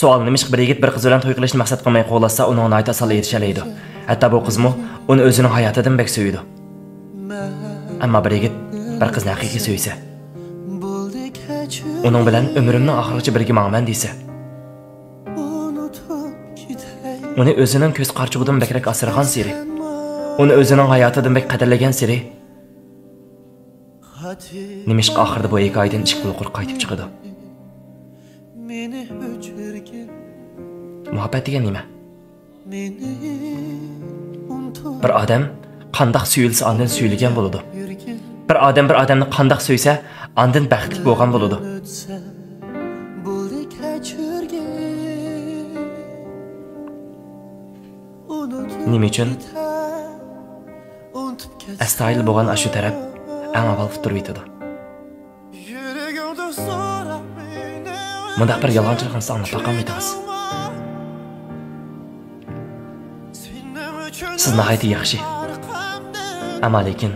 Sual nimish bir yigit bir qiz bilan to'y qilishni maqsad qilmay qo'lasa, uning nihoyat oson erishalaydi. Hatto bu qizmi uni o'zining hayotidan bek suydi. Ammo bir yigit bir qizni haqiqiy suysa, uning bilan umrimning oxirigacha birga mangman desa, uni o'zining ko'z qarchug'idan bekrak asragan siri, uni o'zining hayotidan bek qadrlagan siri, nimish oxirida bu hikoyadan ichki qulqur qaytib chiqadi. Muhabbet degan nima? Bir odam qandoq suyilsa, ondan suyilgan bo'ladi. Bir odam bir odamni qandoq suysa, ondan baxtli bo'lgan bo'ladi. Nima uchun? Astoydil bo'lgan shu taraf eng avval futurib yetadi. Bunda bir yolg'onchilikni anglab taqamaysiz. Siz nihoyat yaxshi. Ammo lekin